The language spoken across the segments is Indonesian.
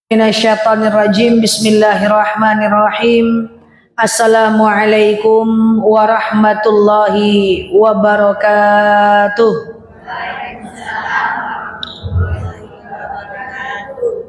Minasyaitonirrajim. Bismillahirrahmanirrahim. Assalamualaikum warahmatullahi wabarakatuh.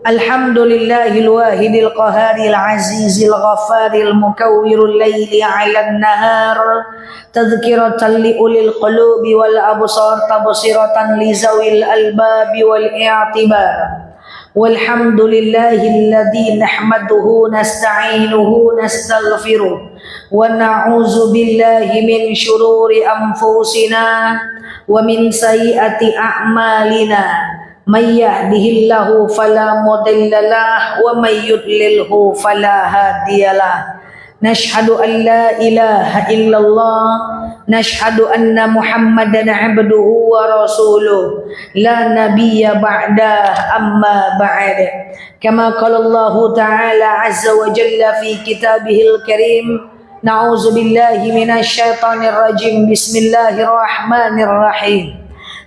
Alhamdulillahil wahidil qaharil azizil ghafaril mukawwirul laili 'alan nahar tadhkiratan li ulil qulubi wal absar tabsiratan li zawil albabi wal i'tibar. Walhamdulillahilladzi nahmaduhu nasta'inuhu nastaghfiruh wa na'udzu billahi min syururi anfusina wa min sayyiati a'malina may yahdihillahu fala mudhillalah wa may yudlilhu fala hadiyalah. Nashhadu an la ilaha illallah nashhadu anna muhammadan abduhu wa rasuluh la nabiyya ba'da amma ba'd kama qala Allah ta'ala azza wa jalla fi kitabihil karim. Na'udzu billahi minasyaitonir rajim. Bismillahirrahmanirrahim.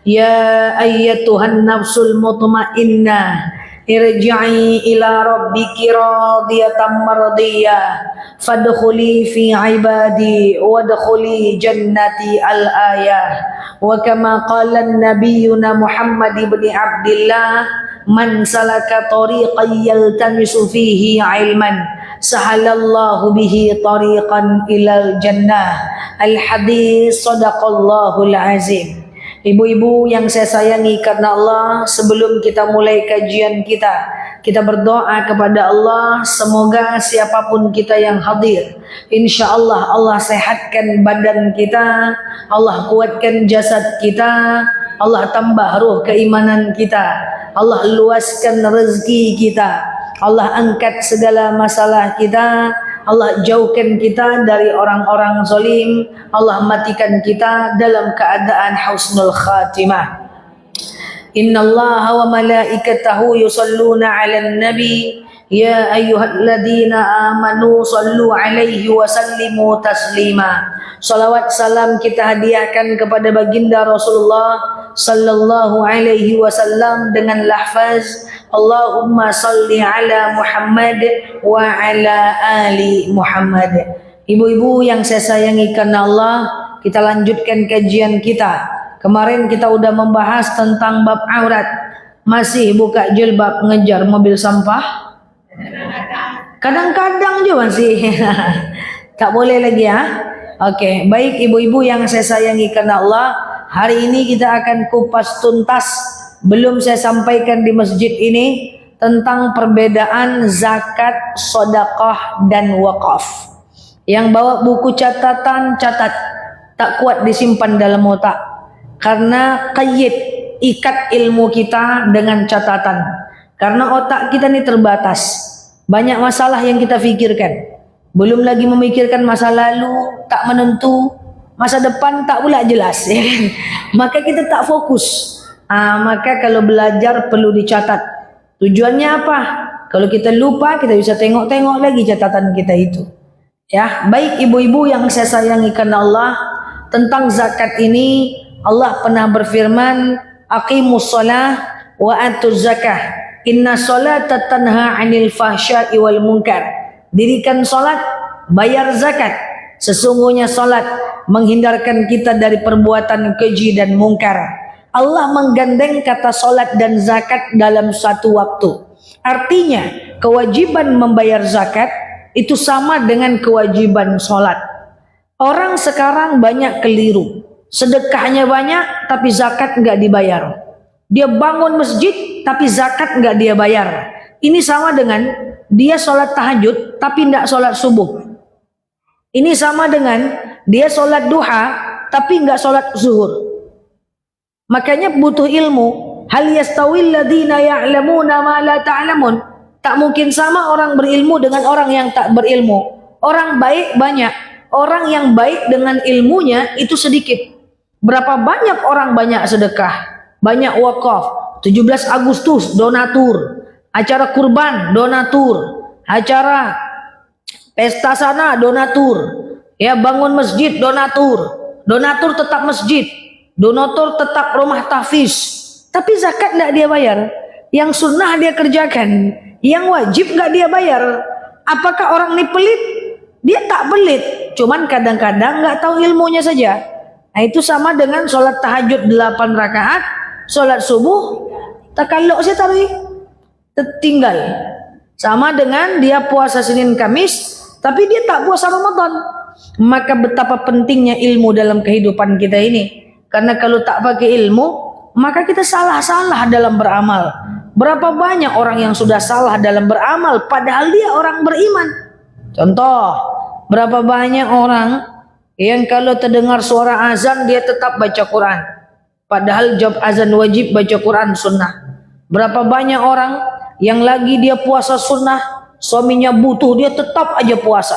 Ya ayyatuhan nafsul mutmainnah irji'i ila rabbiki radiyatan mardiyah fadkhuli fi ibadi wadkhuli jannati al-ayah. Wa kama qala nabiyyuna Muhammad ibn Abdillah man salaka tariqan yaltamisu fihi ilman sahalallahu bihi tariqan ilal jannah. Al-hadis sadaqallahul azim. Ibu-ibu yang saya sayangi karena Allah, sebelum kita mulai kajian kita berdoa kepada Allah, semoga siapapun kita yang hadir, insya Allah Allah sehatkan badan kita, Allah kuatkan jasad kita, Allah tambah ruh keimanan kita, Allah luaskan rezeki kita, Allah angkat segala masalah kita, Allah jauhkan kita dari orang-orang zalim, Allah matikan kita dalam keadaan husnul khatimah. Innallaha wa malaikatahu yusalluna 'alan nabi ya ayyuhalladzina amanu sallu 'alaihi wa sallimu taslima. Salawat salam kita hadiahkan kepada baginda Rasulullah sallallahu alaihi wasallam dengan lafaz Allahumma salli ala Muhammad wa ala ali Muhammad. Ibu-ibu yang saya sayangi karena Allah, kita lanjutkan kajian kita. Kemarin kita udah membahas tentang bab aurat. Masih buka jilbab ngejar mobil sampah? Kadang-kadang juga masih. Tak boleh lagi ya. Oke, baik ibu-ibu yang saya sayangi karena Allah, hari ini kita akan kupas tuntas. Belum saya sampaikan di masjid ini tentang perbedaan zakat, sedekah dan wakaf. Yang bawa buku catatan catat, tak kuat disimpan dalam otak karena qayyid, ikat ilmu kita dengan catatan. Karena otak kita ini terbatas, banyak masalah yang kita pikirkan. Belum lagi memikirkan masa lalu tak menentu, masa depan tak pula jelas, ya kan? Maka kita tak fokus. Maka kalau belajar perlu dicatat. Tujuannya apa? Kalau kita lupa, kita bisa tengok-tengok lagi catatan kita itu. Ya, baik ibu-ibu yang saya sayangi karena Allah, tentang zakat ini Allah pernah berfirman, aqimus shalah wa atuz zakah. Inna sholata tanha 'anil fahsya'i wal munkar. Dirikan salat, bayar zakat. Sesungguhnya salat menghindarkan kita dari perbuatan keji dan mungkar. Allah menggandeng kata solat dan zakat dalam satu waktu. Artinya kewajiban membayar zakat itu sama dengan kewajiban solat. Orang sekarang banyak keliru. Sedekahnya banyak tapi zakat nggak dibayar. Dia bangun masjid tapi zakat nggak dia bayar. Ini sama dengan dia solat tahajud tapi nggak solat subuh. Ini sama dengan dia solat duha tapi nggak solat zuhur. Makanya butuh ilmu. Hal yastawil ladzina ya'lamuna ma la ta'lamun. Tak mungkin sama orang berilmu dengan orang yang tak berilmu. Orang baik banyak, orang yang baik dengan ilmunya itu sedikit. Berapa banyak orang banyak sedekah, banyak wakaf, 17 Agustus donatur, acara kurban donatur, acara pesta sana donatur, ya bangun masjid donatur, donatur tetap masjid, donatur tetap rumah tahfiz, tapi zakat tidak dia bayar. Yang sunnah dia kerjakan, Yang wajib nggak dia bayar. Apakah orang ini pelit? Dia tak pelit, cuman kadang-kadang nggak tahu ilmunya saja. Nah, itu sama dengan sholat tahajud 8 rakaat, sholat subuh takalluk saya taruh tertinggal. Sama dengan dia puasa Senin Kamis, tapi dia tak puasa Ramadan. Maka betapa pentingnya ilmu dalam kehidupan kita ini. Karena kalau tak pakai ilmu, maka kita salah-salah dalam beramal. Berapa banyak orang yang sudah salah dalam beramal, padahal dia orang beriman. Contoh, berapa banyak orang yang kalau terdengar suara azan dia tetap baca Quran, padahal jawab azan wajib baca Quran sunnah. Berapa banyak orang yang lagi dia puasa sunnah, suaminya butuh, dia tetap aja puasa,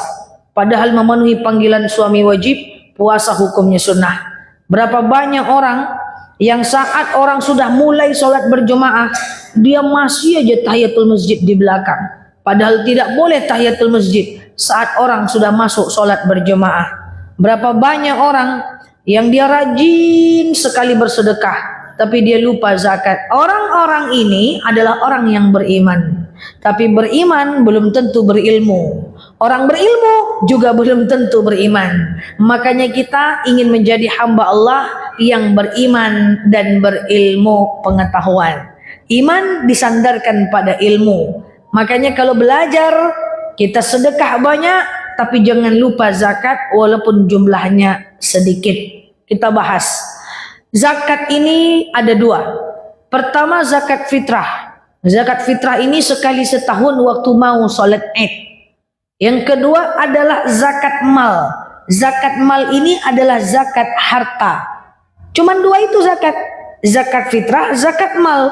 padahal memenuhi panggilan suami wajib, puasa hukumnya sunnah. Berapa banyak orang yang saat orang sudah mulai sholat berjemaah, dia masih aja tahiyatul masjid di belakang, padahal tidak boleh tahiyatul masjid saat orang sudah masuk sholat berjemaah. Berapa banyak orang yang dia rajin sekali bersedekah, tapi dia lupa zakat. Orang-orang ini adalah orang yang beriman, tapi beriman belum tentu berilmu. Orang berilmu juga belum tentu beriman. Makanya kita ingin menjadi hamba Allah yang beriman dan berilmu pengetahuan. Iman disandarkan pada ilmu. Makanya kalau belajar, kita sedekah banyak, tapi jangan lupa zakat walaupun jumlahnya sedikit. Kita bahas. Zakat ini ada 2. Pertama, zakat fitrah. Zakat fitrah ini sekali setahun waktu mau sholat Id. Yang kedua adalah zakat mal. Zakat mal ini adalah zakat harta. Cuman 2 itu zakat. Zakat fitrah, zakat mal.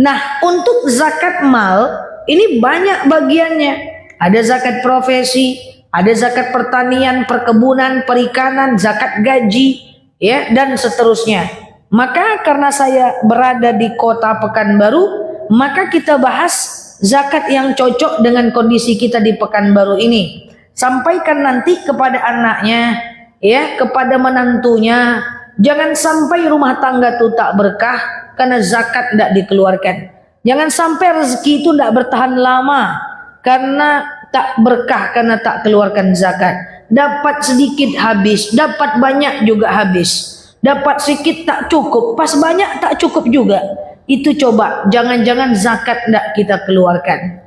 Nah, untuk zakat mal ini banyak bagiannya. Ada zakat profesi, ada zakat pertanian, perkebunan, perikanan, zakat gaji, ya, dan seterusnya. Maka karena saya berada di kota Pekanbaru, maka kita bahas zakat yang cocok dengan kondisi kita di Pekanbaru ini. Sampaikan nanti kepada anaknya, ya, kepada menantunya, jangan sampai rumah tangga itu tak berkah karena zakat tidak dikeluarkan. Jangan sampai rezeki itu tidak bertahan lama karena tak berkah karena tak keluarkan zakat. Dapat sedikit habis, dapat banyak juga habis. Dapat sedikit tak cukup, pas banyak tak cukup juga. Itu coba, jangan-jangan zakat tidak kita keluarkan.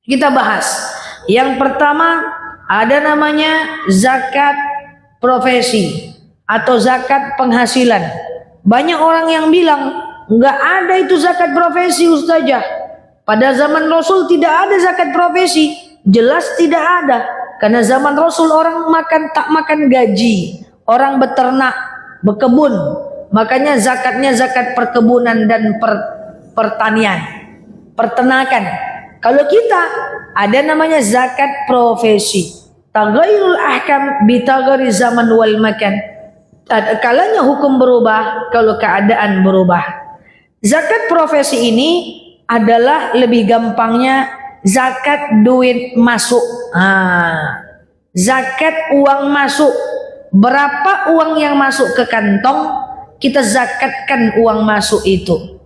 Kita bahas. Yang pertama ada namanya zakat profesi atau zakat penghasilan. Banyak orang yang bilang enggak ada itu zakat profesi, Ustazah. Pada zaman Rasul tidak ada zakat profesi. Jelas tidak ada. Karena zaman Rasul orang tak makan gaji. Orang beternak, berkebun. Makanya zakatnya zakat perkebunan dan pertanian, peternakan. Kalau kita ada namanya zakat profesi. Taghayyurul ahkam bitaghayyuri zaman wal makan. Kalanya hukum berubah kalau keadaan berubah. Zakat profesi ini adalah lebih gampangnya zakat duit masuk. Zakat uang masuk. Berapa uang yang masuk ke kantong, kita zakatkan uang masuk itu.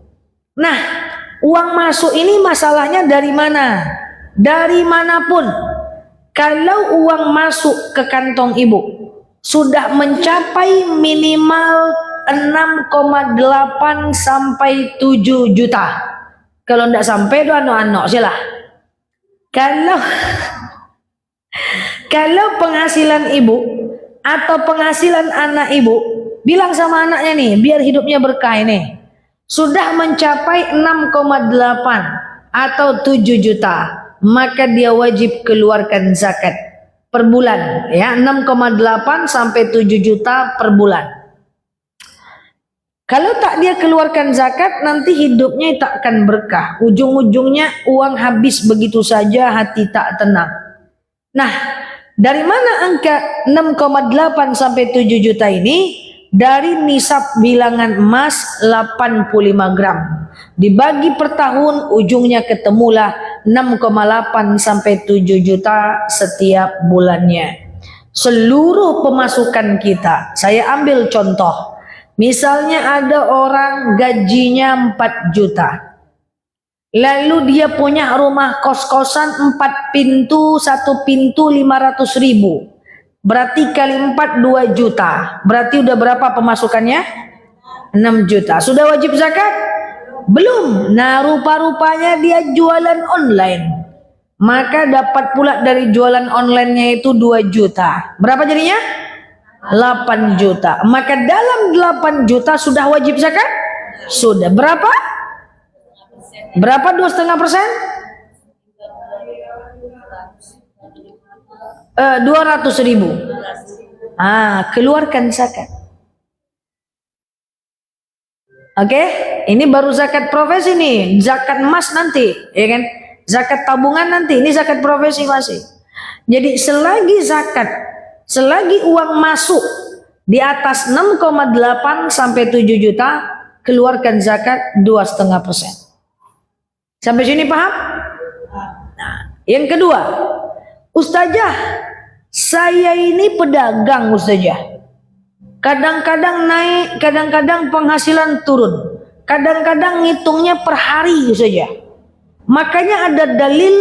Nah, uang masuk ini masalahnya dari mana? Dari manapun. Kalau uang masuk ke kantong ibu sudah mencapai minimal 6,8 sampai 7 juta. Kalau tidak sampai itu anak-anak silah. Kalau penghasilan ibu atau penghasilan anak ibu, bilang sama anaknya nih, biar hidupnya berkah ini, sudah mencapai 6,8 atau 7 juta, maka dia wajib keluarkan zakat per bulan, ya, 6,8 sampai 7 juta per bulan. Kalau tak dia keluarkan zakat, nanti hidupnya tak akan berkah. Ujung-ujungnya uang habis begitu saja, hati tak tenang. Nah, dari mana angka 6,8 sampai 7 juta ini? Dari nisab bilangan emas 85 gram. Dibagi per tahun, ujungnya ketemulah 6,8 sampai 7 juta setiap bulannya. Seluruh pemasukan kita, saya ambil contoh. Misalnya ada orang gajinya 4 juta. Lalu dia punya rumah kos-kosan 4 pintu, 1 pintu 500.000. Berarti kali 4 2 juta. Berarti udah berapa pemasukannya? 6 juta. Sudah wajib zakat? Belum. Nah, rupa-rupanya dia jualan online. Maka dapat pula dari jualan online-nya itu 2 juta. Berapa jadinya? 8 juta. Maka dalam 8 juta sudah wajib zakat? Sudah. Berapa? Berapa 2,5%? 200.000. Keluarkan zakat. Oke, ini baru zakat profesi nih, zakat emas nanti, ya kan? Zakat tabungan nanti, ini zakat profesi masih. Jadi selagi uang masuk di atas 6,8 sampai 7 juta, keluarkan zakat 2,5%. Sampai sini paham? Nah, yang kedua, Ustazah, saya ini pedagang Ustazah. Kadang-kadang naik, kadang-kadang penghasilan turun. Kadang-kadang ngitungnya per hari Ustazah. Makanya ada dalil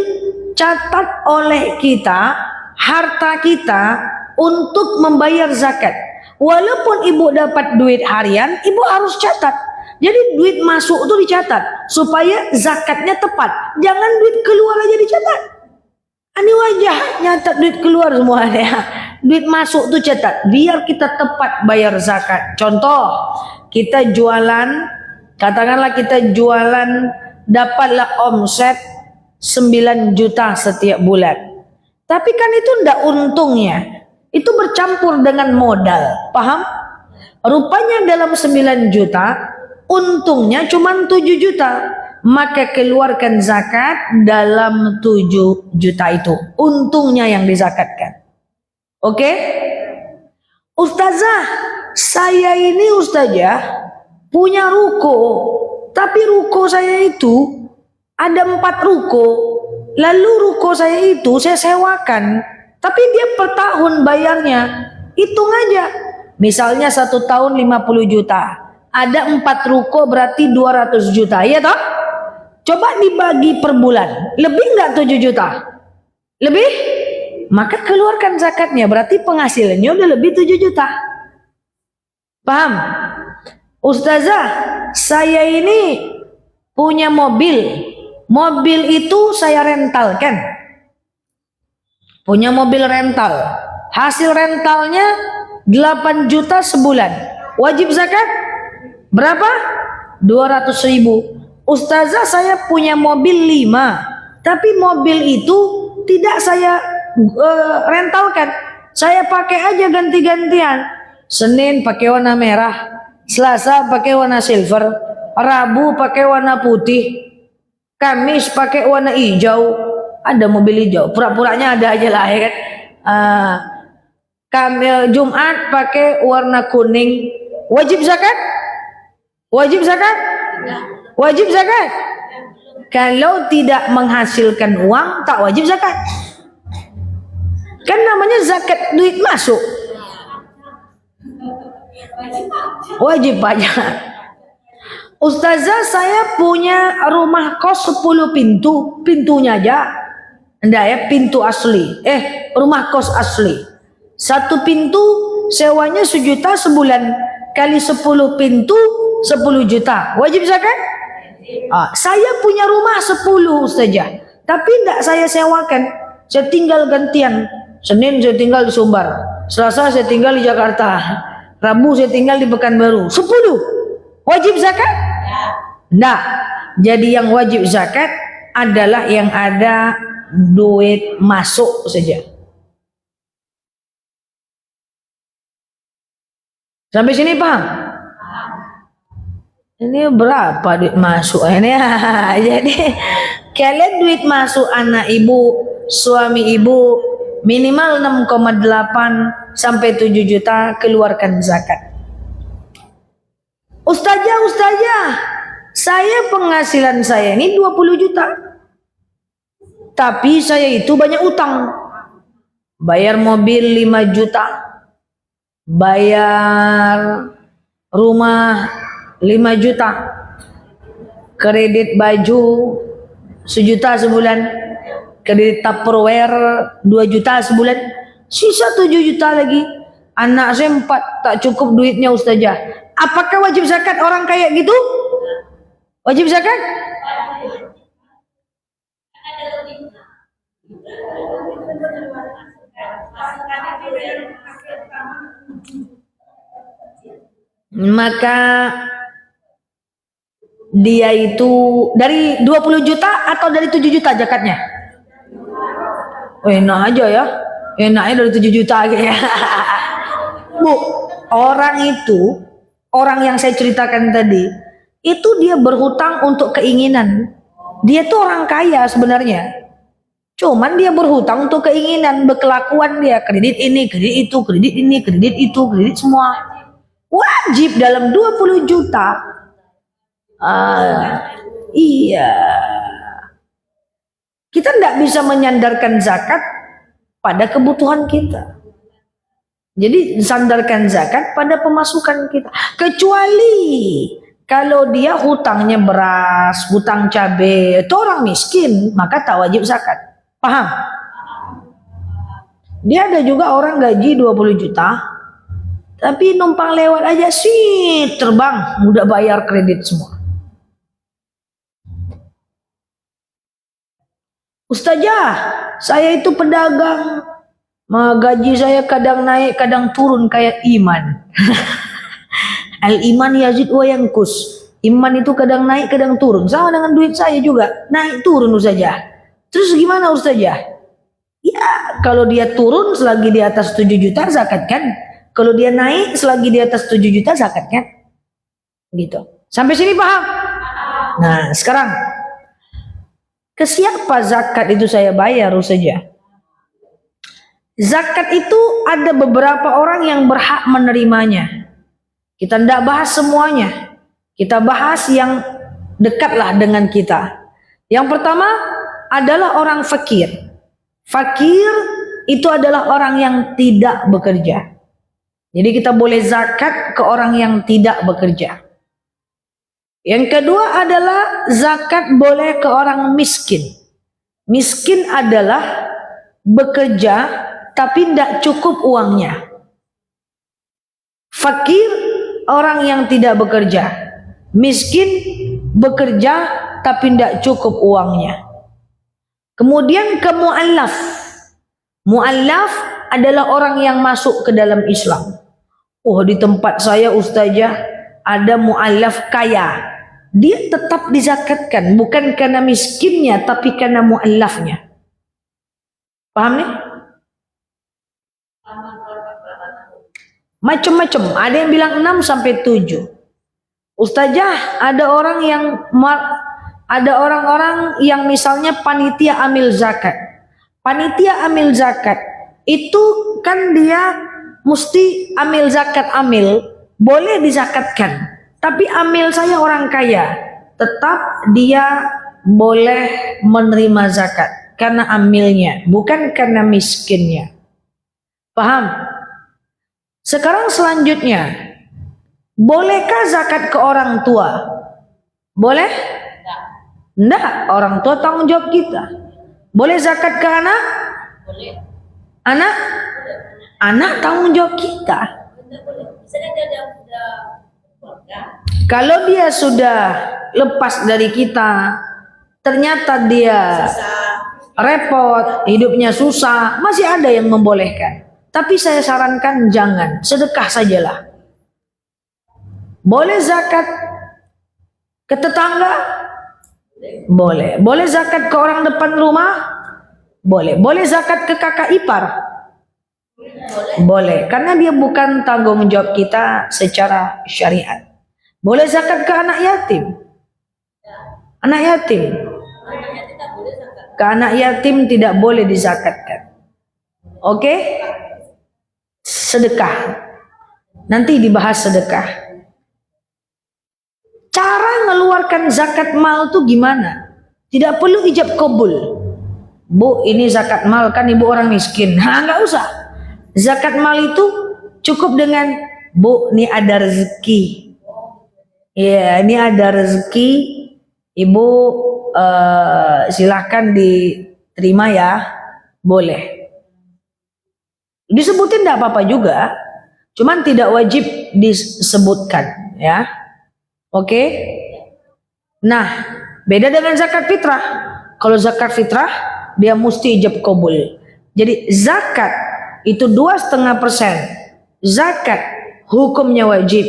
catat oleh kita harta kita untuk membayar zakat. Walaupun ibu dapat duit harian, ibu harus catat. Jadi duit masuk itu dicatat supaya zakatnya tepat. Jangan duit keluar aja dicatat. Ini wajah nyatat duit keluar semuanya. Duit masuk tuh catat biar kita tepat bayar zakat. Contoh, kita jualan, katakanlah kita jualan dapatlah omset 9 juta setiap bulan. Tapi kan itu ndak untungnya. Itu bercampur dengan modal. Paham? Rupanya dalam 9 juta untungnya cuma 7 juta. Maka keluarkan zakat dalam 7 juta itu. Untungnya yang dizakatkan. Oke? Ustazah, saya ini Ustazah punya ruko. Tapi ruko saya itu ada 4 ruko. Lalu ruko saya itu saya sewakan. Tapi dia per tahun bayarnya. Hitung aja. Misalnya 1 tahun 50 juta. Ada 4 ruko berarti 200 juta. Iya toh? Coba dibagi per bulan. Lebih nggak 7 juta? Lebih? Maka keluarkan zakatnya. Berarti penghasilannya udah lebih 7 juta. Paham? Ustazah, saya ini punya mobil. Mobil itu saya rentalkan. Punya mobil rental. Hasil rentalnya 8 juta sebulan. Wajib zakat? Berapa? 200.000. Ustazah, saya punya mobil 5. Tapi mobil itu tidak saya rentalkan. Saya pakai aja ganti-gantian. Senin pakai warna merah, Selasa pakai warna silver, Rabu pakai warna putih, Kamis pakai warna hijau. Ada mobil hijau, pura-puranya ada aja lah ya kan. Jumat pakai warna kuning. Wajib zakat? Wajib zakat? Wajib zakat? Kalau tidak menghasilkan uang tak wajib zakat. Kan namanya zakat duit masuk. Wajib pajak. Ustazah, saya punya rumah kos 10 pintu. Pintunya aja enggak ya, pintu asli. Rumah kos asli. 1 pintu sewanya 1 juta sebulan. Kali 10 pintu 10 juta. Wajib zakat? Saya punya rumah 10 saja. Tapi enggak saya sewakan. Saya tinggal gantian. Senin saya tinggal di Sumbar. Selasa saya tinggal di Jakarta. Rabu saya tinggal di Pekanbaru. 10. Wajib zakat? Enggak. Jadi yang wajib zakat adalah yang ada duit masuk saja. Sampai sini paham? Ini berapa duit masuk ini? Jadi kalian duit masuk anak ibu, suami ibu minimal 6,8 sampai 7 juta, keluarkan zakat. Ustazah, saya penghasilan saya ini 20 juta. Tapi saya itu banyak utang. Bayar mobil 5 juta. Bayar rumah 5 juta. Kredit baju 1 juta sebulan. Kredit Tupperware 2 juta sebulan. Sisa 7 juta lagi. Anak saya 4, tak cukup duitnya Ustazah. Apakah wajib zakat orang kayak gitu? Wajib zakat? Maka dia itu dari 20 juta atau dari 7 juta zakatnya? Oh, enak aja ya. Enaknya dari 7 juta ya. Bu, orang yang saya ceritakan tadi, itu dia berhutang untuk keinginan. Dia tuh orang kaya sebenarnya. Cuman dia berhutang untuk keinginan, berkelakuan dia, kredit ini, kredit itu, kredit ini, kredit itu, kredit semua. Wajib dalam 20 juta. Iya. Kita tidak bisa menyandarkan zakat pada kebutuhan kita. Jadi sandarkan zakat pada pemasukan kita. Kecuali kalau dia hutangnya beras, hutang cabai, itu orang miskin, maka tak wajib zakat. Paham? Dia ada juga orang gaji 20 juta, tapi numpang lewat aja sih, terbang, udah bayar kredit semua. Ustazah, saya itu pedagang, gaji saya kadang naik, kadang turun kayak iman. Al-iman yazid wa yankus. Iman itu kadang naik, kadang turun. Sama dengan duit saya juga, naik turun Ustazah. Terus gimana Ustazah? Ya, kalau dia turun selagi di atas 7 juta zakatkan. Kalau dia naik selagi di atas 7 juta zakatkan. Gitu. Sampai sini paham? Nah, sekarang ke siapa zakat itu saya bayar Ustazah? Zakat itu ada beberapa orang yang berhak menerimanya. Kita tidak bahas semuanya. Kita bahas yang dekatlah dengan kita. Yang pertama adalah orang fakir. Fakir itu adalah orang yang tidak bekerja. Jadi kita boleh zakat ke orang yang tidak bekerja. Yang kedua adalah zakat boleh ke orang miskin. Miskin adalah bekerja tapi tidak cukup uangnya. Fakir orang yang tidak bekerja. Miskin bekerja tapi tidak cukup uangnya. Kemudian ke mu'allaf. Mu'allaf adalah orang yang masuk ke dalam Islam. Oh, di tempat saya Ustazah ada mu'allaf kaya. Dia tetap dizakatkan, bukan karena miskinnya tapi karena mu'allafnya. Paham nih? Macam-macam, ada yang bilang 6 sampai 7. Ustazah, ada orang-orang yang misalnya panitia amil zakat. Panitia amil zakat itu kan dia mesti amil zakat amil, boleh dizakatkan. Tapi amil saya orang kaya, tetap dia boleh menerima zakat karena amilnya, bukan karena miskinnya. Paham? Sekarang selanjutnya, bolehkah zakat ke orang tua? Boleh? Enggak, orang tua tanggung jawab kita. Boleh zakat ke anak? Boleh. Anak? Anak tanggung jawab kita. Kalau dia sudah lepas dari kita, ternyata dia repot, hidupnya susah, masih ada yang membolehkan. Tapi saya sarankan jangan, sedekah sajalah. Boleh zakat ke tetangga? Boleh. Boleh zakat ke orang depan rumah? Boleh. Boleh zakat ke kakak ipar? Boleh. Karena dia bukan tanggung jawab kita secara syariat. Boleh zakat ke anak yatim? Anak yatim? Ke anak yatim tidak boleh dizakatkan. Oke? Sedekah. Nanti dibahas sedekah. Cara mengeluarkan zakat mal itu gimana? Tidak perlu ijab kabul. Bu, ini zakat mal, kan ibu orang miskin. Enggak usah. Zakat mal itu cukup dengan, bu, ini ada rezeki. Ya, ini ada rezeki. Ibu silahkan diterima ya, boleh. Disebutin tidak apa-apa juga, cuman tidak wajib disebutkan ya. Oke. Nah, beda dengan zakat fitrah. Kalau zakat fitrah dia mesti ijab kabul. Jadi zakat itu 2,5%. Zakat hukumnya wajib.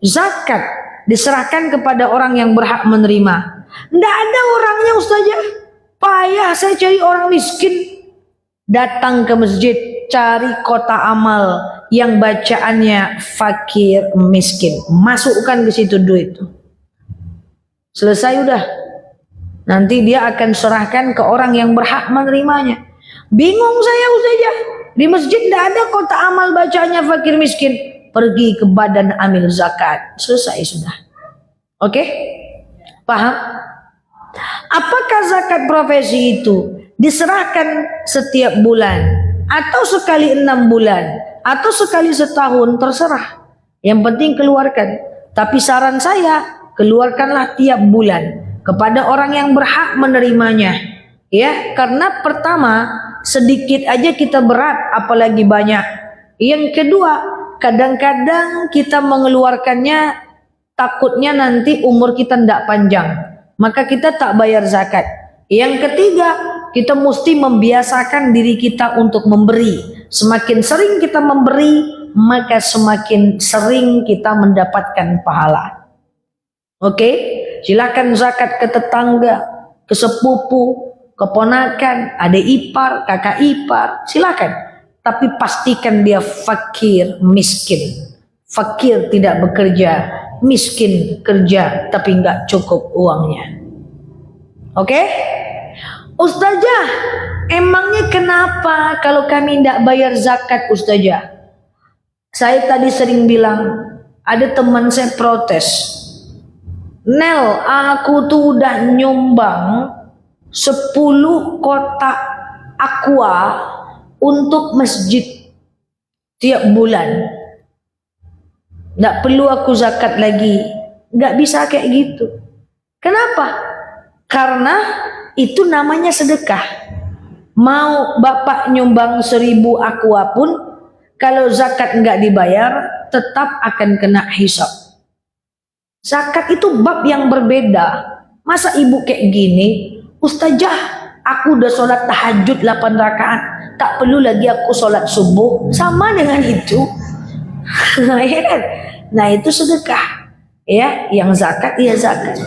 Zakat diserahkan kepada orang yang berhak menerima. Tidak ada orangnya Ustazah. Payah saya cari orang miskin. Datang ke masjid, cari kotak amal yang bacaannya fakir miskin. Masukkan ke situ duit. Selesai udah. Nanti dia akan serahkan ke orang yang berhak menerimanya. Bingung saya Ustazah. Di masjid tidak ada kotak amal bacaannya fakir miskin. Pergi ke badan amil zakat. Selesai sudah. Oke? Paham? Apakah zakat profesi itu diserahkan setiap bulan atau sekali 6 bulan atau sekali setahun, terserah. Yang penting keluarkan. Tapi saran saya, keluarkanlah tiap bulan kepada orang yang berhak menerimanya. Ya, karena pertama sedikit aja kita berat, apalagi banyak. Yang kedua, kadang-kadang kita mengeluarkannya takutnya nanti umur kita tidak panjang, maka kita tak bayar zakat. Yang ketiga, kita mesti membiasakan diri kita untuk memberi. Semakin sering kita memberi, maka semakin sering kita mendapatkan pahala. Oke, silakan zakat ke tetangga, ke sepupu, keponakan, adik ipar, kakak ipar, silakan. Tapi pastikan dia fakir miskin. Fakir tidak bekerja, miskin kerja tapi nggak cukup uangnya. Oke? Ustazah, emangnya kenapa kalau kami tidak bayar zakat Ustazah? Saya tadi sering bilang, ada teman saya protes. Nel, aku tuh udah nyumbang 10 kotak aqua untuk masjid tiap bulan. Nggak perlu aku zakat lagi. Nggak bisa kayak gitu. Kenapa? Karena itu namanya sedekah. Mau bapak nyumbang 1000 aqua pun, kalau zakat nggak dibayar, tetap akan kena hisab. Zakat itu bab yang berbeda. Masa ibu kayak gini, Ustazah, aku udah sholat tahajud 8 rakaat, tak perlu lagi aku sholat subuh. Sama dengan itu. Ya kan? Nah itu sedekah. Ya, yang zakat, ya zakat.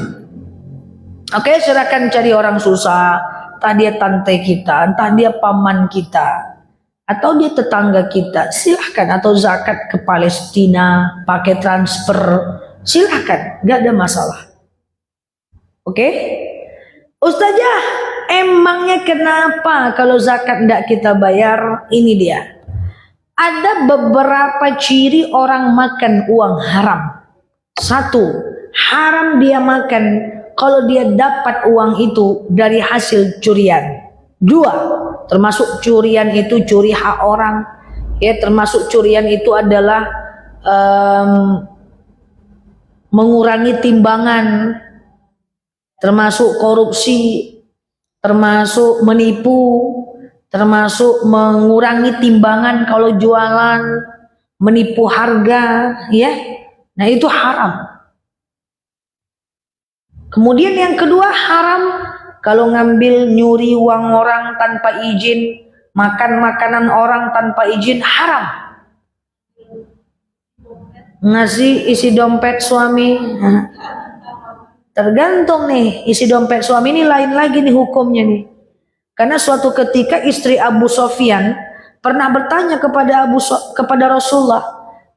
Oke, silakan cari orang susah, entah dia tante kita, entah dia paman kita, atau dia tetangga kita, silahkan. Atau zakat ke Palestina, pakai transfer, silahkan, gak ada masalah. Oke? Ustazah, emangnya kenapa kalau zakat tidak kita bayar? Ini dia. Ada beberapa ciri orang makan uang haram. 1, haram dia makan kalau dia dapat uang itu dari hasil curian. 2, termasuk curian itu curi hak orang. Ya, termasuk curian itu adalah mengurangi timbangan, termasuk korupsi, termasuk menipu, termasuk mengurangi timbangan kalau jualan, menipu harga, ya. Nah, itu haram. Kemudian yang kedua, haram kalau ngambil nyuri uang orang tanpa izin, makan makanan orang tanpa izin, haram. Ngasih isi dompet suami, tergantung nih, isi dompet suami ini lain lagi nih hukumnya nih. Karena suatu ketika istri Abu Sofyan pernah bertanya kepada Rasulullah,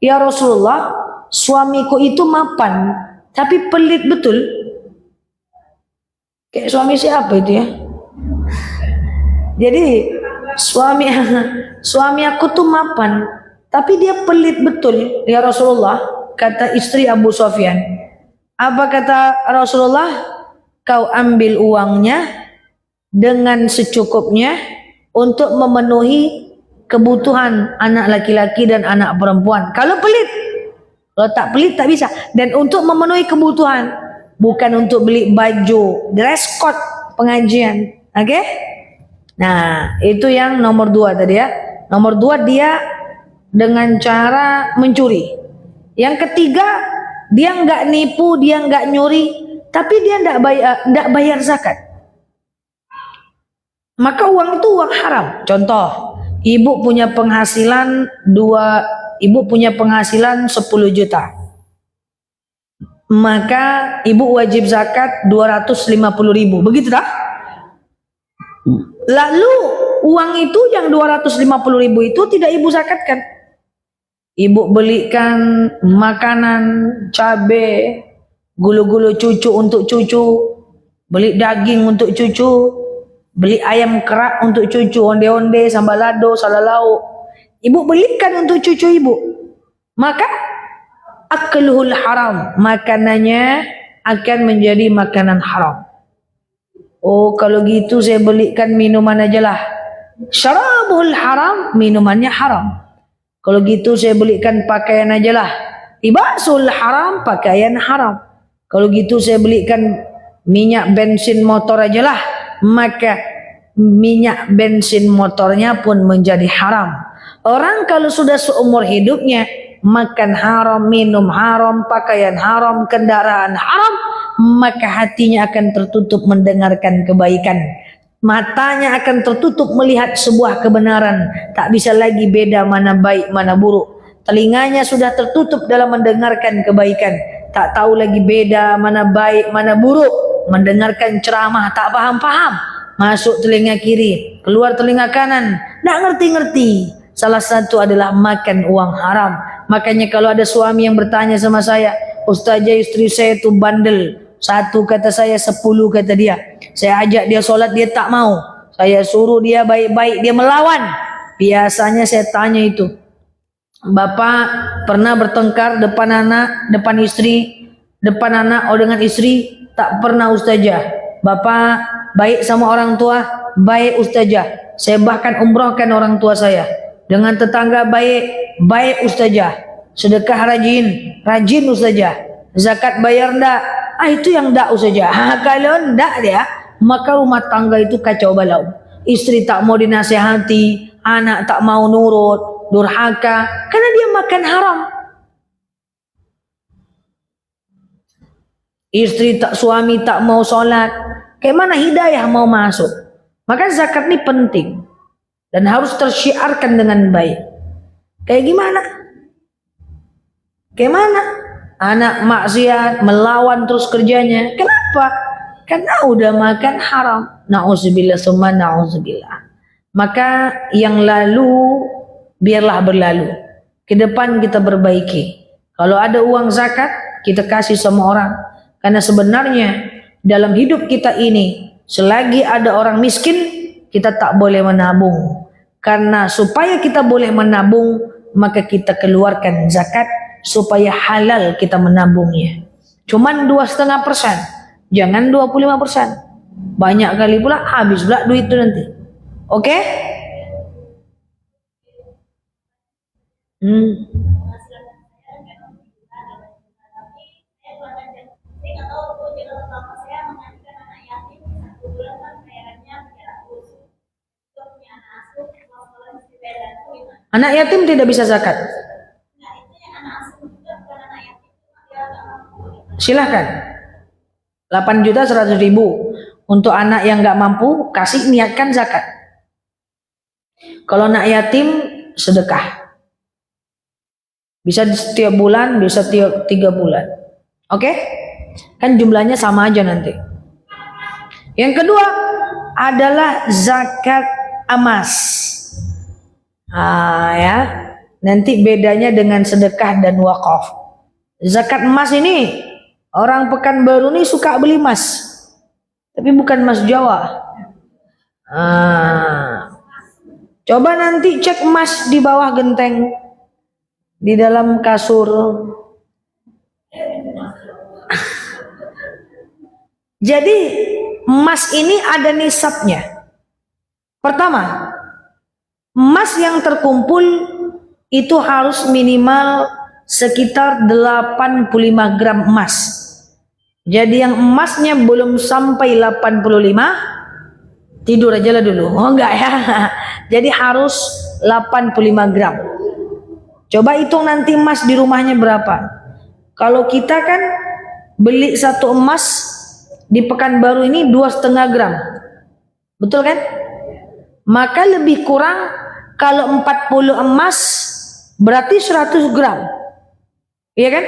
"Ya Rasulullah, suamiku itu mapan, tapi pelit betul." Kayak suami siapa itu ya? Jadi suami aku tuh mapan, tapi dia pelit betul, ya Rasulullah, kata istri Abu Sofyan. Apa kata Rasulullah? Kau ambil uangnya dengan secukupnya untuk memenuhi kebutuhan anak laki-laki dan anak perempuan. Kalau pelit, kalau tak pelit tak bisa. Dan untuk memenuhi kebutuhan, bukan untuk beli baju dress code pengajian. Oke? Nah, itu yang nomor 2 tadi ya. Nomor 2 dia dengan cara mencuri. Yang ketiga, dia nggak nipu, dia nggak nyuri, tapi dia nggak bayar zakat. Maka uang itu uang haram. Contoh, ibu punya penghasilan 10 juta. Maka ibu wajib zakat 250.000. Begitu tak? Lalu uang itu yang 250.000 itu tidak ibu zakatkan. Ibu belikan makanan, cabai, gulu-gulu cucu untuk cucu, beli daging untuk cucu, beli ayam kerak untuk cucu, onde-onde, sambal lado, salalau. Ibu belikan untuk cucu ibu. Maka akluhul haram, makanannya akan menjadi makanan haram. Oh, kalau gitu saya belikan minuman aja lah. Syarabul haram, minumannya haram. Kalau gitu saya belikan pakaian aja lah. Libasul haram, pakaian haram. Kalau gitu saya belikan minyak bensin motor aja lah. Maka minyak bensin motornya pun menjadi haram. Orang kalau sudah seumur hidupnya makan haram, minum haram, pakaian haram, kendaraan haram, maka hatinya akan tertutup mendengarkan kebaikan. Matanya akan tertutup melihat sebuah kebenaran. Tak bisa lagi beda mana baik mana buruk. Telinganya sudah tertutup dalam mendengarkan kebaikan. Tak tahu lagi beda mana baik mana buruk. Mendengarkan ceramah tak paham-paham. Masuk telinga kiri, keluar telinga kanan. Tak ngerti-ngerti. Salah satu adalah makan uang haram. Makanya kalau ada suami yang bertanya sama saya, Ustazah, istri saya itu bandel. 1 kata saya, 10 kata dia. Saya ajak dia sholat, dia tak mau. Saya suruh dia baik-baik, dia melawan. Biasanya saya tanya itu, Bapak pernah bertengkar depan anak, depan istri, depan anak dengan istri? Tak pernah Ustazah. Bapak baik sama orang tua? Baik Ustazah. Saya bahkan umrohkan orang tua saya. Dengan tetangga baik Ustazah. Sedekah rajin Ustazah. Zakat bayar ndak? Itu yang ndak Ustazah. Kalau ndak dia, maka rumah tangga itu kacau balau. Istri tak mau dinasehati, anak tak mau nurut, durhaka, karena dia makan haram. Suami tak mau sholat, kayak mana hidayah mau masuk? Maka zakat ini penting dan harus tersyiarkan dengan baik. Kayak gimana? Kayak mana? Anak maksiat, melawan terus kerjanya. Kenapa? Karena udah makan haram. Na'udzubillah summa na'udzubillah. Maka yang lalu biarlah berlalu. Ke depan kita perbaiki. Kalau ada uang zakat, kita kasih sama orang. Karena sebenarnya dalam hidup kita ini, selagi ada orang miskin, kita tak boleh menabung. Karena supaya kita boleh menabung, maka kita keluarkan zakat supaya halal kita menabungnya. Cuman 2,5%, jangan 25%. Banyak kali pula habis pula duit itu nanti. Oke? Anak yatim tidak bisa zakat. Silahkan. 8.100.000 untuk anak yang nggak mampu, kasih niatkan zakat. Kalau anak yatim, sedekah. Bisa setiap bulan, bisa setiap 3 bulan. Oke? Kan jumlahnya sama aja nanti. Yang kedua adalah zakat emas. Ya. Nanti bedanya dengan sedekah dan wakaf. Zakat emas ini, orang Pekanbaru ini suka beli emas. Tapi bukan emas Jawa. Coba nanti cek emas di bawah genteng. Di dalam kasur. Jadi emas ini ada nisabnya. Pertama, emas yang terkumpul itu harus minimal sekitar 85 gram emas. Jadi yang emasnya belum sampai 85, tidur aja lah dulu. Oh enggak ya. Jadi harus 85 gram. Coba hitung nanti emas di rumahnya berapa. Kalau kita kan beli satu emas di Pekanbaru ini 2,5 gram. Betul kan? Maka lebih kurang kalau 40 emas berarti 100 gram. Iya kan?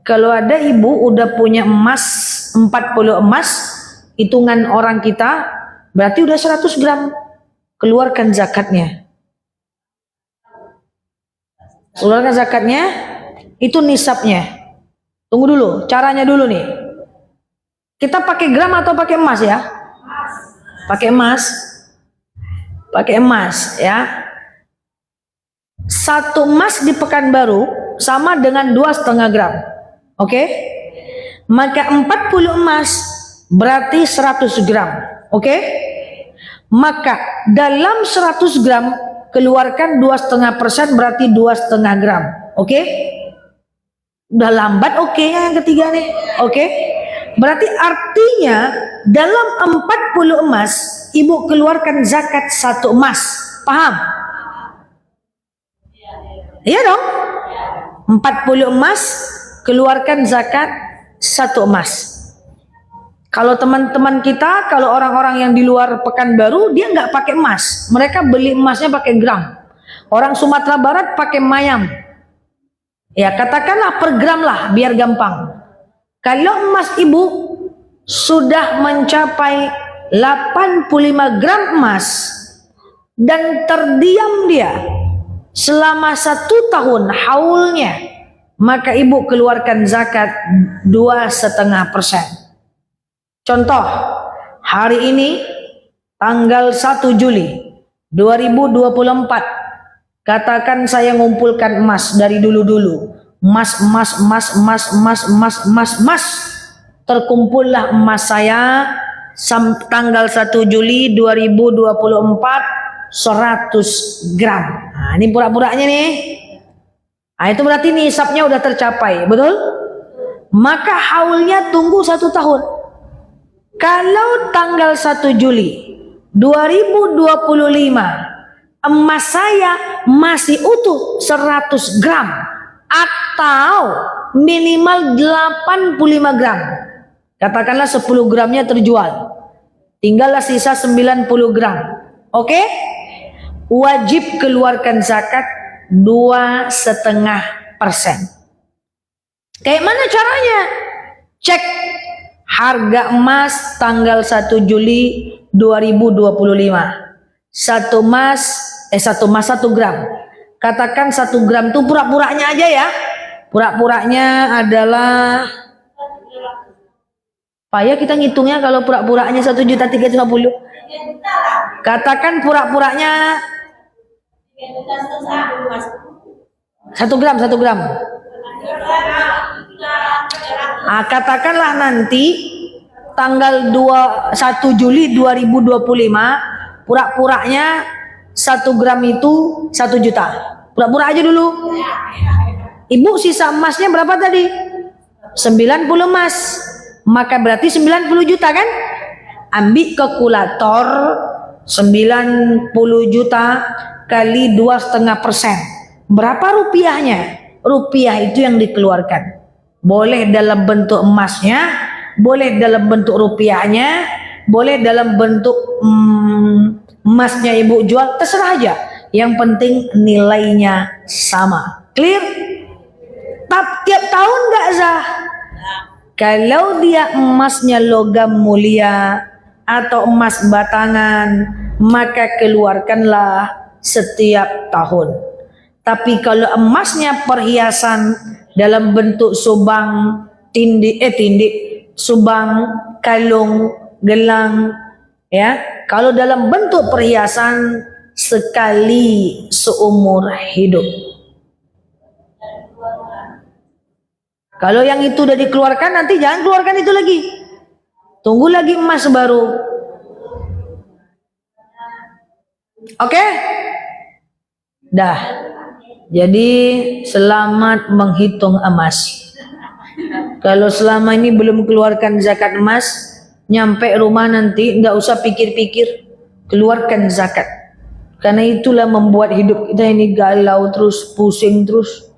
Kalau ada ibu udah punya emas 40 emas, hitungan orang kita berarti udah 100 gram. Keluarkan zakatnya. Keluarkan zakatnya, itu nisabnya. Tunggu dulu, caranya dulu nih. Kita pakai gram atau pakai emas ya? Pakai emas. Pakai emas ya. Satu emas di Pekanbaru sama dengan 2,5 gram. Oke? Maka 40 emas berarti 100 gram. Oke? Maka dalam 100 gram keluarkan 2,5% berarti 2,5 gram. Oke? Udah lambat oke yang ketiga nih. Oke? Berarti artinya dalam 40 emas ibu keluarkan zakat 1 emas. Paham? Iya dong? 40 emas keluarkan zakat 1 emas. Kalau teman-teman kita, kalau orang-orang yang di luar Pekanbaru, dia nggak pakai emas. Mereka beli emasnya pakai gram. Orang Sumatera Barat pakai mayam. Ya katakanlah per gram lah, biar gampang. Kalau emas ibu sudah mencapai 85 gram emas dan terdiam dia selama 1 tahun haulnya, maka ibu keluarkan zakat 2,5%. Contoh, hari ini tanggal 1 Juli 2024, katakan saya ngumpulkan emas dari dulu-dulu, emas, terkumpullah emas saya tanggal 1 Juli 2024 100 gram. Nah, ini pura-puranya nih. Nah, itu berarti nisabnya udah tercapai, betul? Maka haulnya tunggu 1 tahun. Kalau tanggal 1 Juli 2025 emas saya masih utuh 100 gram atau minimal 85 gram, katakanlah 10 gramnya terjual, tinggallah sisa 90 gram. Oke? Wajib keluarkan zakat 2,5%. Kayak mana caranya? Cek harga emas tanggal 1 Juli 2025. Satu emas 1 gram. Katakan 1 gram itu pura-puranya aja ya. Pura-puranya adalah, payah kita ngitungnya kalau pura-puranya 1.350.000. Katakan pura-puranya 1 gram, 1 gram. Nah, katakanlah nanti tanggal 1 Juli 2025 pura-puranya 1 gram itu 1 juta. Pura-pura aja dulu. Ibu sisa emasnya berapa tadi? 90 emas. Maka berarti 90 juta kan? Ambil kalkulator, 90 juta kali 2,5%. Berapa rupiahnya? Rupiah itu yang dikeluarkan. Boleh dalam bentuk emasnya, boleh dalam bentuk rupiahnya, boleh dalam bentuk emasnya ibu jual, terserah aja. Yang penting nilainya sama. Clear? Tiap tahun nggak Zah? Kalau dia emasnya logam mulia atau emas batangan, maka keluarkanlah setiap tahun. Tapi kalau emasnya perhiasan dalam bentuk subang, subang, kalung, gelang, ya. Kalau dalam bentuk perhiasan sekali seumur hidup. Kalau yang itu udah dikeluarkan, nanti jangan keluarkan itu lagi. Tunggu lagi emas baru. Oke? Dah. Jadi selamat menghitung emas. Kalau selama ini belum keluarkan zakat emas, nyampe rumah nanti nggak usah pikir-pikir, keluarkan zakat. Karena itulah membuat hidup kita ini galau terus, pusing terus.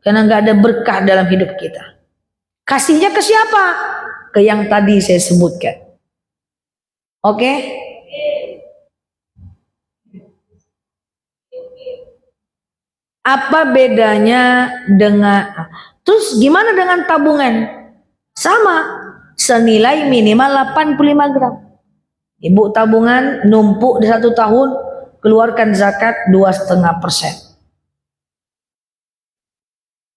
Karena nggak ada berkah dalam hidup kita. Kasihnya ke siapa? Ke yang tadi saya sebutkan. Oke? Apa bedanya dengan... Terus gimana dengan tabungan? Sama, senilai minimal 85 gram. Ibu tabungan numpuk di 1 tahun, keluarkan zakat 2,5%.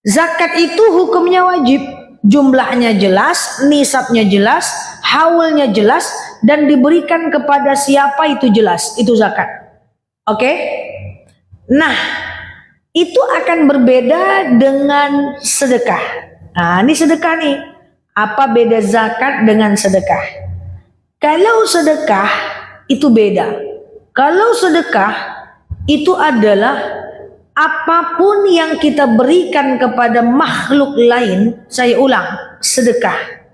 Zakat itu hukumnya wajib, jumlahnya jelas, nisabnya jelas, haulnya jelas, dan diberikan kepada siapa itu jelas, itu zakat. Oke? Nah, itu akan berbeda dengan sedekah. Nah, ini sedekah nih. Apa beda zakat dengan sedekah? Kalau sedekah itu beda. Kalau sedekah itu adalah apapun yang kita berikan kepada makhluk lain, saya ulang, sedekah.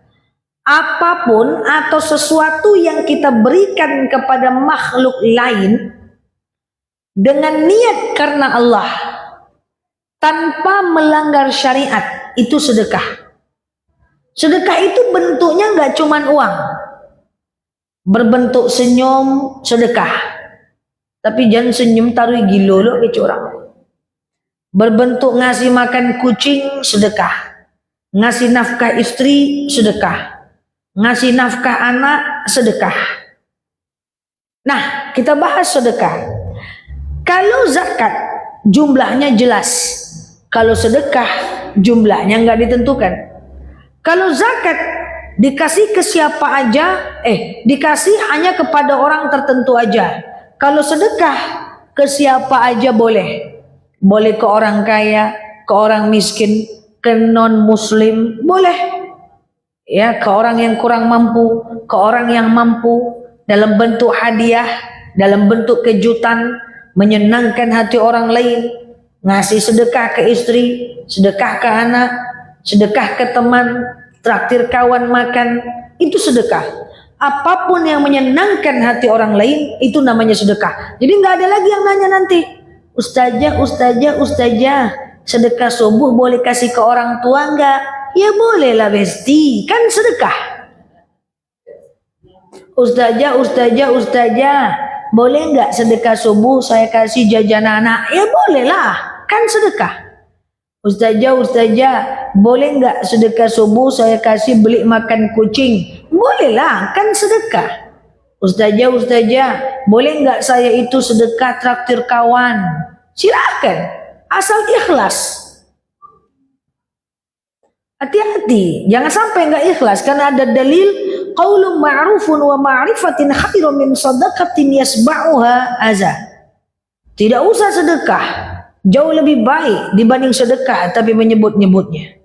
Apapun atau sesuatu yang kita berikan kepada makhluk lain dengan niat karena Allah, tanpa melanggar syariat, itu sedekah. Sedekah itu bentuknya nggak cuman uang, berbentuk senyum sedekah, tapi jangan senyum taruh gilo lo ke orang. Berbentuk ngasih makan kucing sedekah, ngasih nafkah istri sedekah, ngasih nafkah anak sedekah. Nah, kita bahas sedekah. Kalau zakat jumlahnya jelas. Kalau sedekah jumlahnya nggak ditentukan. Kalau zakat dikasih ke siapa aja, dikasih hanya kepada orang tertentu aja. Kalau sedekah ke siapa aja boleh. Boleh ke orang kaya, ke orang miskin, ke non muslim, boleh. Ya, ke orang yang kurang mampu, ke orang yang mampu, dalam bentuk hadiah, dalam bentuk kejutan, menyenangkan hati orang lain. Ngasih sedekah ke istri, sedekah ke anak, sedekah ke teman, traktir kawan makan, itu sedekah. Apapun yang menyenangkan hati orang lain, itu namanya sedekah. Jadi nggak ada lagi yang nanya nanti, Ustazah, sedekah subuh boleh kasih ke orang tua nggak? Ya boleh lah besti, kan sedekah. Ustazah, boleh nggak sedekah subuh saya kasih jajan anak? Ya boleh lah. Kan sedekah. Ustazah, boleh nggak sedekah subuh saya kasih beli makan kucing? Bolehlah, kan sedekah. Ustazah, boleh nggak saya itu sedekah traktir kawan? Silakan, asal ikhlas. Hati-hati, jangan sampai nggak ikhlas karena ada dalil qaulun ma'rufun wa ma'rifatin khairun min sadaqatin yasba'uha azan. Tidak usah sedekah, jauh lebih baik dibanding sedekah tapi menyebut-nyebutnya.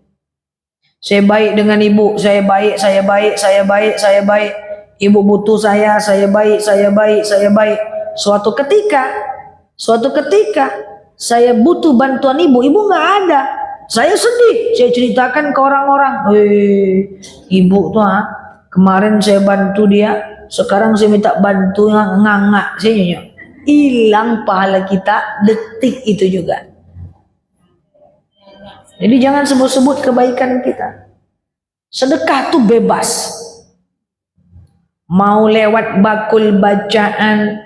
Saya baik dengan ibu, saya baik. Ibu butuh saya baik. Suatu ketika saya butuh bantuan ibu nggak ada. Saya sedih, saya ceritakan ke orang-orang. Ibu tuh kemarin saya bantu dia, sekarang saya minta bantu ngangak saya. Hilang pahala kita detik itu juga. Jadi jangan sebut-sebut kebaikan kita. Sedekah tuh bebas. Mau lewat bakul bacaan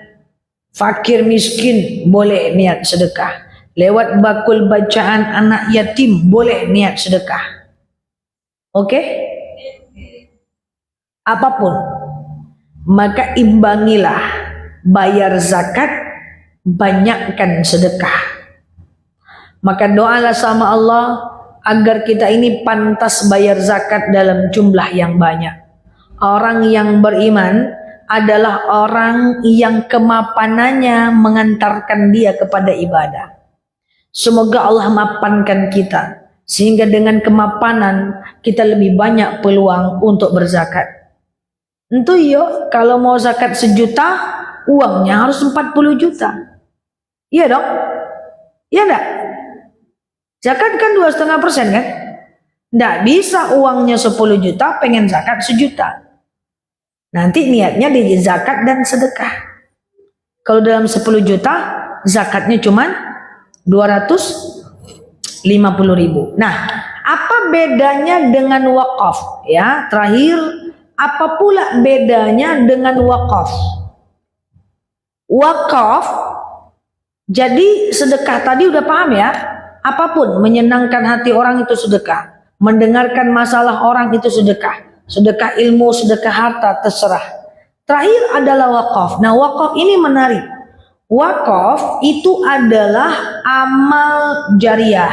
fakir miskin boleh niat sedekah. Lewat bakul bacaan anak yatim boleh niat sedekah. Oke? Apapun. Maka imbangilah. Bayar zakat, banyakkan sedekah. Maka doalah sama Allah agar kita ini pantas bayar zakat dalam jumlah yang banyak. Orang yang beriman adalah orang yang kemapanannya mengantarkan dia kepada ibadah. Semoga Allah mapankan kita sehingga dengan kemapanan kita lebih banyak peluang untuk berzakat. Tentu yuk, kalau mau zakat 1 juta uangnya harus 40 juta. Iya dong? Iya enggak? Zakat kan 2,5% kan? Nggak bisa uangnya 10 juta pengen zakat 1 juta. Nanti niatnya di zakat dan sedekah. Kalau dalam 10 juta zakatnya cuman 250.000. Nah, apa bedanya dengan wakaf? Ya, terakhir, apa pula bedanya dengan wakaf? Wakaf, jadi sedekah tadi udah paham ya? Apapun menyenangkan hati orang itu sedekah. Mendengarkan masalah orang itu sedekah. Sedekah ilmu, sedekah harta, terserah. Terakhir adalah wakaf. Nah, wakaf ini menarik. Wakaf itu adalah amal jariah.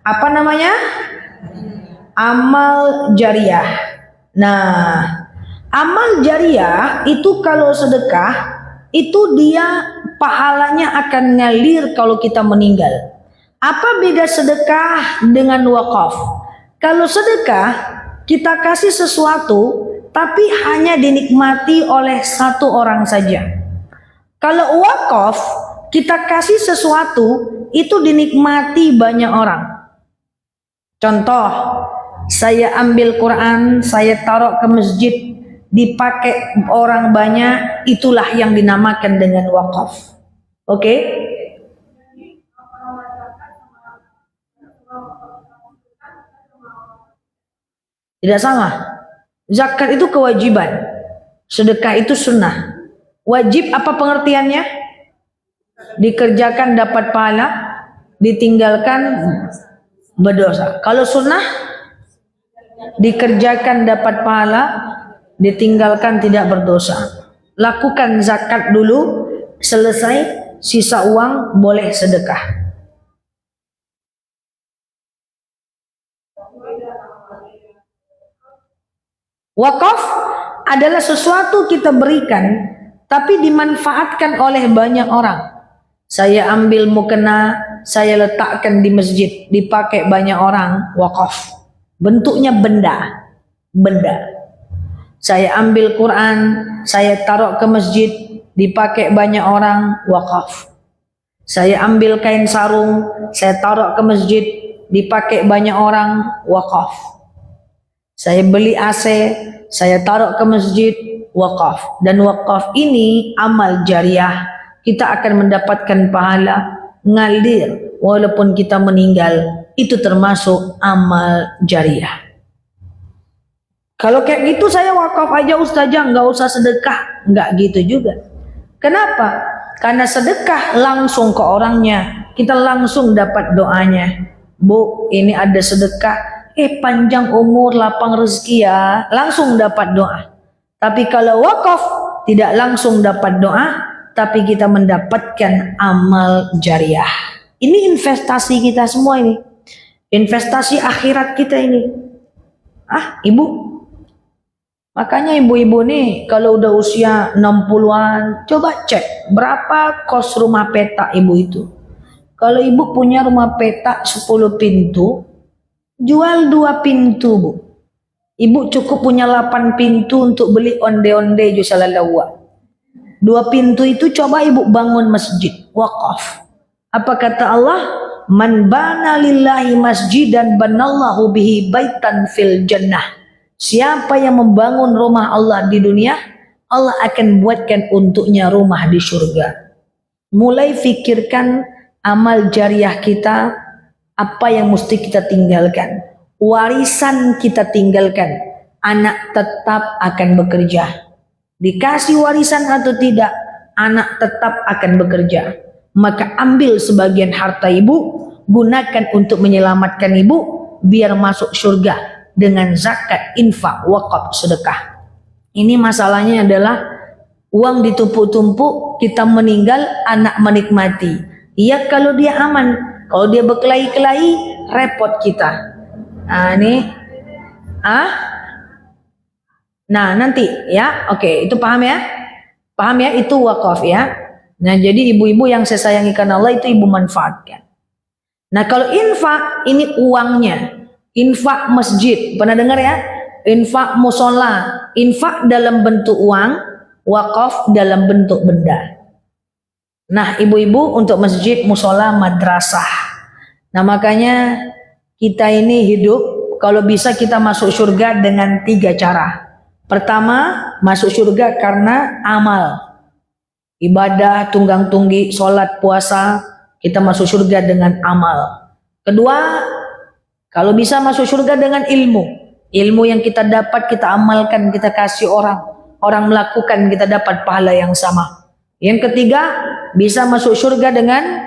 Apa namanya? Amal jariah. Nah, amal jariah itu kalau sedekah, itu dia pahalanya akan ngalir kalau kita meninggal. Apa beda sedekah dengan wakaf? Kalau sedekah, kita kasih sesuatu, tapi hanya dinikmati oleh 1 orang saja. Kalau wakaf, kita kasih sesuatu, itu dinikmati banyak orang. Contoh, saya ambil Quran, saya taruh ke masjid, dipakai orang banyak, itulah yang dinamakan dengan wakaf. Oke? Tidak sama. Zakat itu kewajiban, sedekah itu sunnah. Wajib apa pengertiannya? Dikerjakan dapat pahala, ditinggalkan berdosa. Kalau sunnah, dikerjakan dapat pahala, ditinggalkan tidak berdosa. Lakukan zakat dulu, selesai, sisa uang boleh sedekah. Wakaf adalah sesuatu kita berikan, tapi dimanfaatkan oleh banyak orang. Saya ambil mukena, saya letakkan di masjid, dipakai banyak orang, wakaf. Bentuknya benda. Saya ambil Quran, saya taruh ke masjid, dipakai banyak orang, wakaf. Saya ambil kain sarung, saya taruh ke masjid, dipakai banyak orang, wakaf. Saya beli AC, saya taruh ke masjid, wakaf. Dan wakaf ini amal jariah. Kita akan mendapatkan pahala ngalir walaupun kita meninggal. Itu termasuk amal jariah. Kalau kayak gitu saya wakaf aja ustazah, nggak usah sedekah. Nggak gitu juga. Kenapa? Karena sedekah langsung ke orangnya. Kita langsung dapat doanya. Bu, ini ada sedekah. Panjang umur, lapang rezeki ya, langsung dapat doa. Tapi kalau wakaf tidak langsung dapat doa, tapi kita mendapatkan amal jariah. Ini investasi kita semua ini. Investasi akhirat kita ini. Ibu. Makanya ibu-ibu nih kalau udah usia 60-an, coba cek berapa kos rumah petak ibu itu. Kalau ibu punya rumah petak 10 pintu, jual 2 pintu, Bu. Ibu cukup punya 8 pintu untuk beli onde-onde jusalalawa. 2 pintu itu coba ibu bangun masjid, wakaf. Apa kata Allah? Man bana lillahi masjidan banallahu bihi baitan fil jannah. Siapa yang membangun rumah Allah di dunia, Allah akan buatkan untuknya rumah di surga. Mulai fikirkan amal jariah kita, apa yang mesti kita tinggalkan. Warisan kita tinggalkan. Anak tetap akan bekerja. Dikasih warisan atau tidak, anak tetap akan bekerja. Maka ambil sebagian harta ibu, gunakan untuk menyelamatkan ibu, biar masuk surga dengan zakat, infak, wakaf, sedekah. Ini masalahnya adalah uang ditumpuk-tumpuk, kita meninggal, anak menikmati. Iya kalau dia aman, kalau dia berkelahi-kelahi, repot kita. Nah nanti ya, oke, itu paham ya? Paham ya? Itu wakaf ya. Nah jadi ibu-ibu yang saya sayangi karena Allah itu ibu manfaatkan. Nah kalau infak, ini uangnya. Infak masjid, pernah dengar ya? Infak musola, infak dalam bentuk uang, wakaf dalam bentuk benda. Nah ibu-ibu untuk masjid, musola, madrasah. Nah makanya kita ini hidup kalau bisa kita masuk surga dengan 3 cara. Pertama, masuk surga karena amal. Ibadah, tunggang tunggi, sholat, puasa, kita masuk surga dengan amal. Kedua, kalau bisa masuk surga dengan ilmu. Ilmu yang kita dapat, kita amalkan, kita kasih orang. Orang melakukan, kita dapat pahala yang sama. Yang ketiga, bisa masuk surga dengan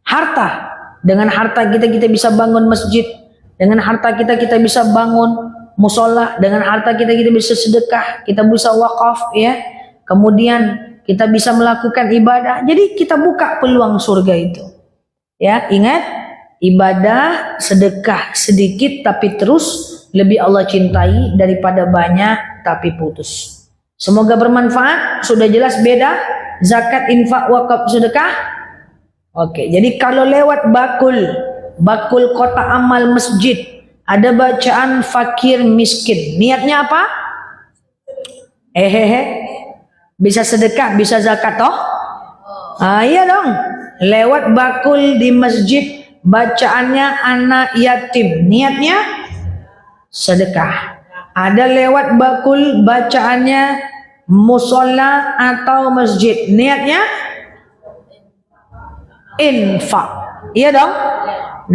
harta. Dengan harta kita bisa bangun masjid. Dengan harta kita bisa bangun musola. Dengan harta kita bisa sedekah. Kita bisa wakaf, ya. Kemudian kita bisa melakukan ibadah. Jadi kita buka peluang surga itu. Ya, ingat, ibadah, sedekah sedikit tapi terus lebih Allah cintai daripada banyak tapi putus. Semoga bermanfaat. Sudah jelas beda zakat, infak, wakaf, sedekah. Oke, jadi kalau lewat bakul kotak amal masjid, ada bacaan fakir miskin. Niatnya apa? Bisa sedekah, bisa zakat toh? Iya dong. Lewat bakul di masjid, bacaannya anak yatim. Niatnya sedekah. Ada lewat bakul bacaannya musola atau masjid. Niatnya infak. Iya dong?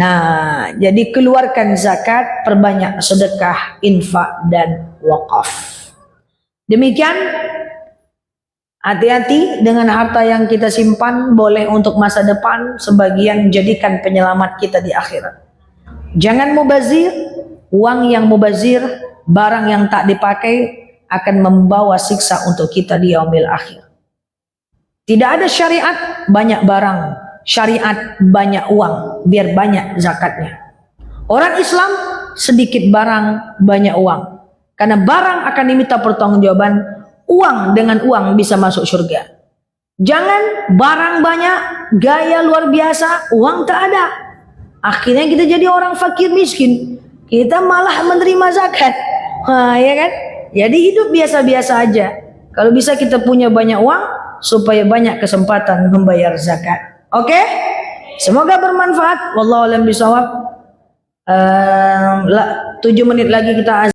Nah, jadi keluarkan zakat, perbanyak sedekah, infak dan wakaf. Demikian, hati-hati dengan harta yang kita simpan, boleh untuk masa depan, sebagian jadikan penyelamat kita di akhirat. Jangan mubazir. Uang yang mubazir, barang yang tak dipakai akan membawa siksa untuk kita di yaumil akhir. Tidak ada syariat banyak barang, syariat banyak uang, biar banyak zakatnya. Orang Islam sedikit barang, banyak uang. Karena barang akan diminta pertanggungjawaban, uang dengan uang bisa masuk surga. Jangan barang banyak, gaya luar biasa, uang tak ada. Akhirnya kita jadi orang fakir miskin. Kita malah menerima zakat. Ya kan? Jadi hidup biasa-biasa aja. Kalau bisa kita punya banyak uang supaya banyak kesempatan membayar zakat. Oke? Semoga bermanfaat. Wallahu a'lam bishawab. 7 menit lagi kita